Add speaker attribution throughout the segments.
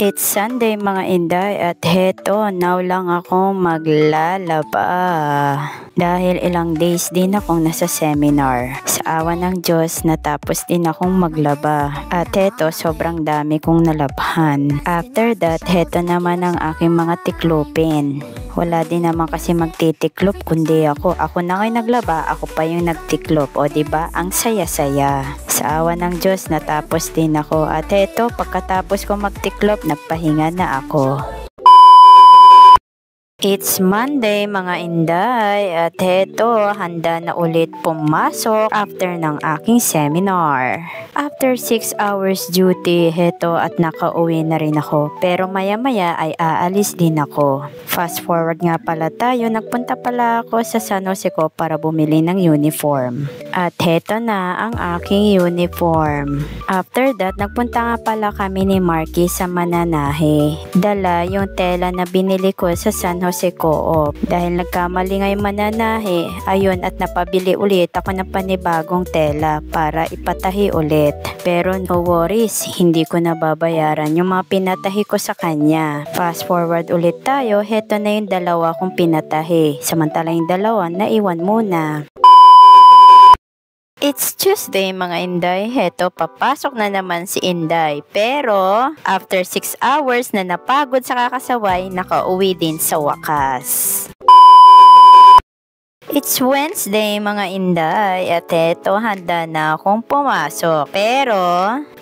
Speaker 1: It's Sunday mga inday at heto now lang akong maglalaba dahil ilang days din akong nasa seminar. Sa awa ng Diyos natapos din akong maglaba at heto sobrang dami kong nalabhan. After that heto naman ang aking mga tiklopin. Wala din naman kasi magtitiklop kundi ako. Ako na ngayon naglaba, ako pa yung nagtiklop. O diba? Ang saya-saya. Sa awa ng Diyos, natapos din ako. At eto, pagkatapos ko magtiklop, nagpahinga na ako. It's Monday mga inday at heto handa na ulit pumasok after ng aking seminar. After 6 hours duty heto at nakauwi na rin ako pero maya maya ay aalis din ako. Fast forward nga pala tayo, nagpunta pala ako sa San Jose ko para bumili ng uniform. At heto na ang aking uniform. After that nagpunta nga pala kami ni Marky sa Mananahe. Dala yung tela na binili ko sa San Jose Co-op. Dahil nagkamali nga yung Mananahe, ayun at napabili ulit ako ng panibagong tela para ipatahi ulit. Pero no worries, hindi ko nababayaran yung mga pinatahi ko sa kanya. Fast forward ulit tayo, heto na yung dalawa kong pinatahi. Samantala yung dalawa naiwan muna. It's Tuesday mga inday, heto papasok na naman si Inday. Pero after 6 hours na napagod sa kakasaway, nakauwi din sa wakas. It's Wednesday mga inday at heto handa na akong pumasok. Pero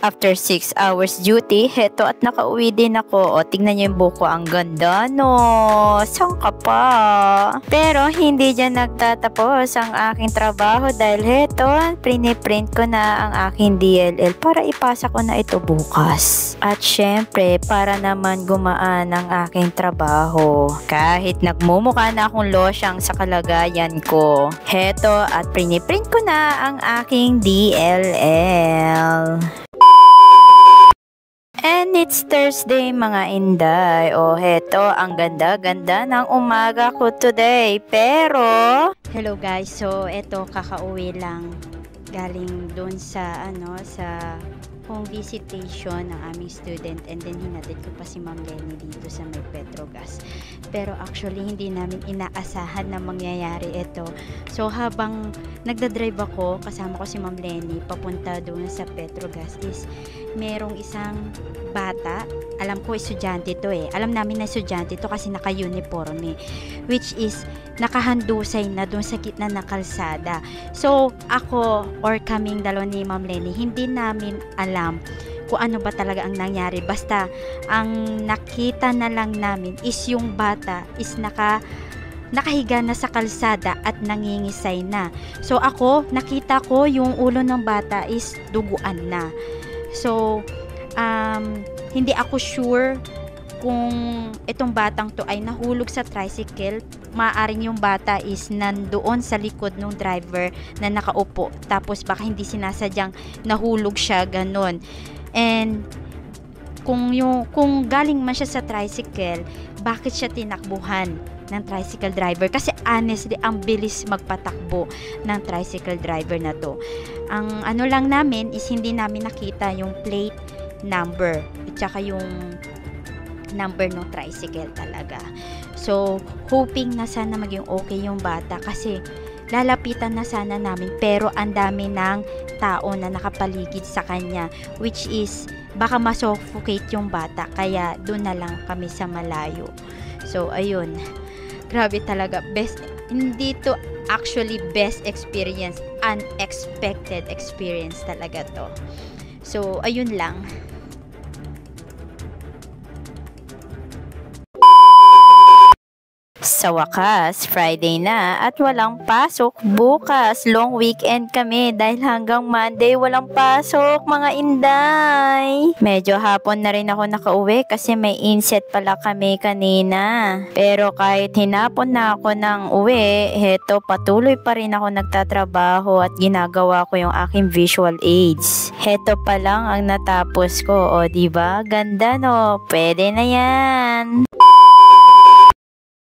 Speaker 1: after 6 hours duty, heto at nakauwi din ako. O tignan niyo yung buko, ang ganda no. Saan ka pa? Pero hindi dyan nagtatapos ang aking trabaho dahil heto, print ko na ang aking DLL para ipasa ko na ito bukas. At syempre, para naman gumaan ang aking trabaho. Kahit nagmumukha na akong losyang sa kalagayan ko. Heto at print ko na ang aking DLL. And it's Thursday mga inday. O heto, ang ganda-ganda ng umaga ko today. Pero, hello guys, so eto kakauwi lang galing doon sa sa home visitation ng aming student and then hinatid ko pa si Ma'am Lenny dito sa may Petrogas. Pero actually hindi namin inaasahan na mangyayari ito. So habang nagdadrive ako, kasama ko si Ma'am Lenny papunta doon sa Petrogas is merong isang bata, alam ko estudyante to alam namin na estudyante to kasi naka-uniforme, which is nakahandusay na doon sa gitna ng kalsada. So ako or kaming dalawa ni Ma'am Lenny, hindi namin alam kung ano ba talaga ang nangyari. Basta ang nakita na lang namin is yung bata is nakahiga na sa kalsada at nangingisay na. So ako, nakita ko yung ulo ng bata is duguan na. So hindi ako sure kung itong batang to ay nahulog sa tricycle. Maaaring yung bata is nandoon sa likod ng driver na nakaupo. Tapos baka hindi sinasadyang nahulog siya, ganon. And kung galing man siya sa tricycle, bakit siya tinakbuhan ng tricycle driver? Kasi honestly, ang bilis magpatakbo ng tricycle driver na to. Ang ano lang namin is hindi namin nakita yung plate number at saka yung number ng tricycle talaga. So, hoping na sana maging okay yung bata kasi lalapitan na sana namin pero ang dami ng tao na nakapaligid sa kanya, which is baka masuffocate yung bata kaya doon na lang kami sa malayo. So, ayun. Grabe talaga. Hindi to actually best experience. Unexpected experience talaga to. So, ayun lang. Sa wakas, Friday na at walang pasok bukas. Long weekend kami dahil hanggang Monday walang pasok mga inday. Medyo hapon na rin ako nakauwi kasi may inset pala kami kanina. Pero kahit hinapon na ako ng uwi, heto patuloy pa rin ako nagtatrabaho at ginagawa ko yung aking visual aids. Heto pa lang ang natapos ko. O diba? Ganda no? Pwede na yan.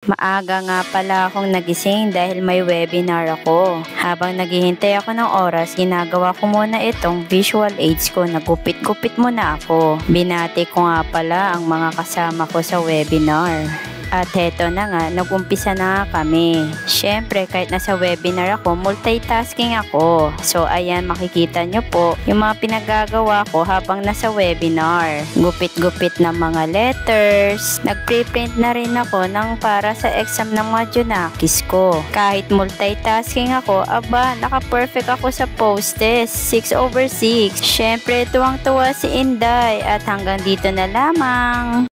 Speaker 1: Maaga nga pala akong nagising dahil may webinar ako. Habang naghihintay ako ng oras, ginagawa ko muna itong visual aids ko. Nagupit-gupit muna ako. Binati ko nga pala ang mga kasama ko sa webinar. At heto na nga, nag-umpisa na nga kami. Syempre, kahit nasa webinar ako, multitasking ako. So, ayan, makikita nyo po yung mga pinagagawa ko habang nasa webinar. Gupit-gupit ng mga letters. Nag-preprint na rin ako ng para sa exam ng mga Junakis ko. Kahit multitasking ako, aba, naka-perfect ako sa post-test. 6/6. Syempre, tuwang-tuwa si Inday. At hanggang dito na lamang.